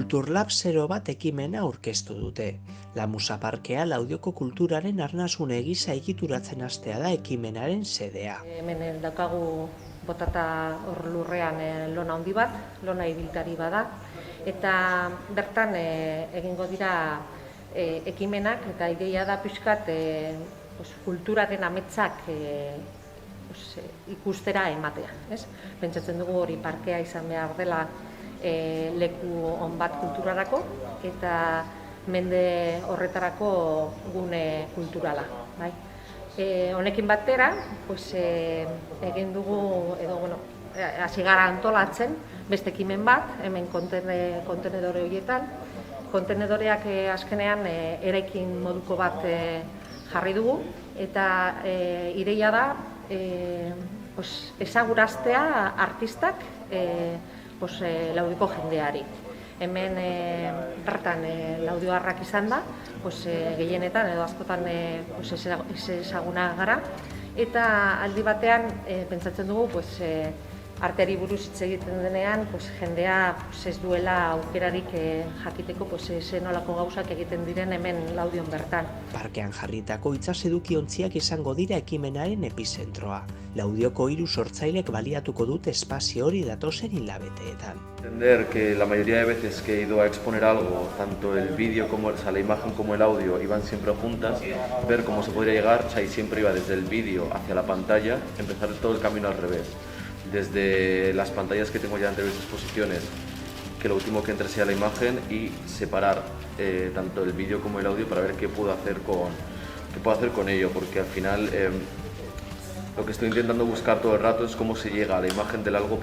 Kulturlab 01 ekimena aurkeztu dute. Lamusa Parkea Laudioko kulturaren arnasune gisa egituratzen hastea da ekimenaren xedea. Hemen daukagu botata hor lurrean lona handi bat, lona ibiltari bada, eta bertan egingo dira ekimenak, eta ideia da pixkat kulturaren ametsak ikustera ematea. Pentsatzen dugu hori parkea izan behar dela leku on bat kulturarako eta mende horretarako gune kulturala. Honekin batera, egin dugu, hasi gara antolatzen, beste ekimen bat, hemen kontenedore horietan. Kontenedoreak azkenean eraikin moduko bat jarri dugu, eta ideia da ezaguraztea artistak Laudiko jendeari. Hemen bertan laudioarrak izan da, gehienetan edo askotan ezaguna gara, eta aldi batean pentsatzen dugu arteari buruz hitz egiten denean jendea ez duela aukerarik jakiteko zenolako gauzak egiten diren hemen Laudion bertan. Parkean jarritako itsasedukiontziak izango dira ekimenaren epizentroa. Laudioko 3 sortzailek baliatuko dute espazio hori datozen hilabeteetan. Entender que la mayoría de veces que he ido a exponer algo, tanto el vídeo como la imagen como el audio iban siempre juntas, ver cómo se podría llegar, y siempre iba desde el vídeo hacia la pantalla, empezar todo el camino al revés. Desde las pantallas que tengo ya en anteriores exposiciones, que lo último que entre sea la imagen, y separar tanto el vídeo como el audio para ver qué puedo hacer con ello, porque al final lo que estoy intentando buscar todo el rato es cómo se llega a la imagen de algo,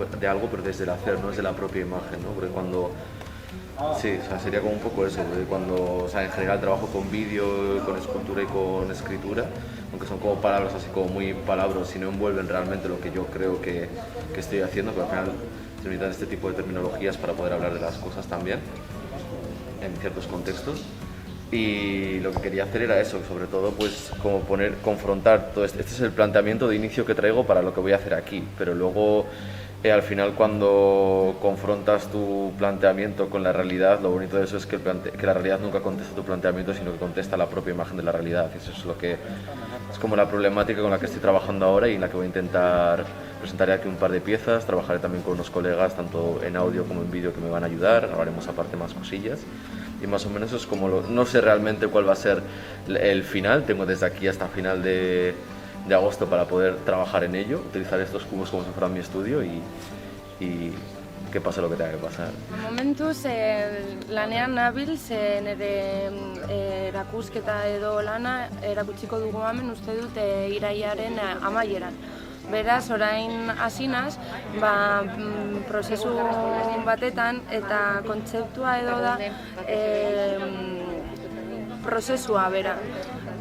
pero desde el hacer, no desde la propia imagen, ¿no? Porque cuando sí, sería como un poco eso, cuando en general trabajo con vídeo, con escultura y con escritura, aunque son como palabras así como muy palabras y no envuelven realmente lo que yo creo que estoy haciendo, pero al final se necesitan este tipo de terminologías para poder hablar de las cosas también, en ciertos contextos. Y lo que quería hacer era eso, sobre todo como confrontar todo este es el planteamiento de inicio que traigo para lo que voy a hacer aquí, pero luego al final cuando confrontas tu planteamiento con la realidad, lo bonito de eso es que la realidad nunca contesta tu planteamiento, sino que contesta la propia imagen de la realidad. Y eso es lo que es como la problemática con la que estoy trabajando ahora y en la que voy a intentar presentar aquí un par de piezas. Trabajaré también con unos colegas, tanto en audio como en vídeo, que me van a ayudar. Grabaremos aparte más cosillas. Y más o menos eso es como no sé realmente cuál va a ser el final. Tengo desde aquí hasta final de agosto para poder trabajar en ello, utilizar estos cubos como si fueran mi estudio y que pase lo que tenga que pasar. Momentuz lanean nabil, nire erakusketa edo lana erakutsiko dugu hemen uste dut irailaren amaieran. Beraz, orain hasi naiz, prozesu batetan eta kontzeptua edo da prozesua bera.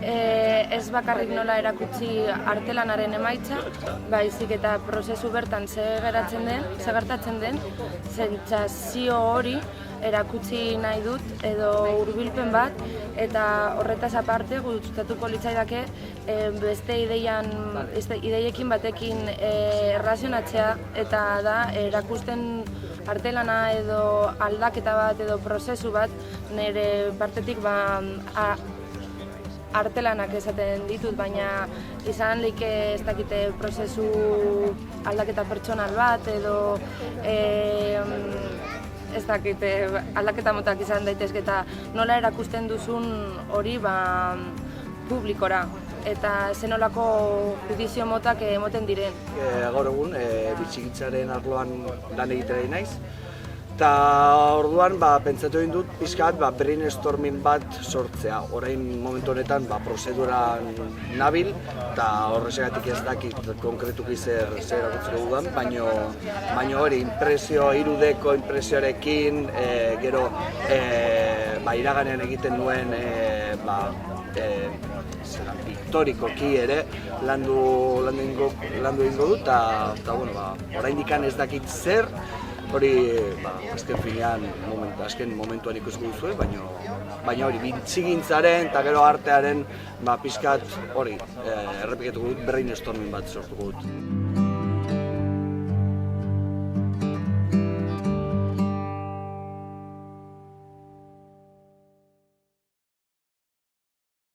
Ez bakarrik nola erakutsi artelanaren emaitza, baizik eta prozesu bertan ze gertatzen den, sentsazio hori erakutsi nahi dut edo hurbilpen bat, eta horretaz aparte gustatuko litzaidake beste ideiekin batekin erlazionatzea, eta da erakusten artelana edo aldaketa bat edo prozesu bat nire partetik artelanak esaten ditut, baina izan leike ez dakite prozesu aldaketa pertsonal bat edo ez dakite aldaketa motak izan daitezke, eta nola erakusten duzun hori publikora eta zenolako judizio motak emoten diren. Gaur egun bizikitzaren arloan lan egitera naiz. Eta orduan pentsatu egin dut pixkat brainstorming bat sortzea. Orain momentu honetan prozeduran nabil, eta horrexegatik ez dakit konkretuki zer erakutzeko dudan, baina hori impresio, 3Dko impresioarekin, gero iraganean egiten nuen piktorikoki ere landu egingo dut, eta oraindik ez dakit zer. Hori azken finean, azken momentuan ikusko duzue, baina hori bintzigintzaren eta gero artearen pixkat hori errepikatuko dut, brainstorming bat sortuko dut.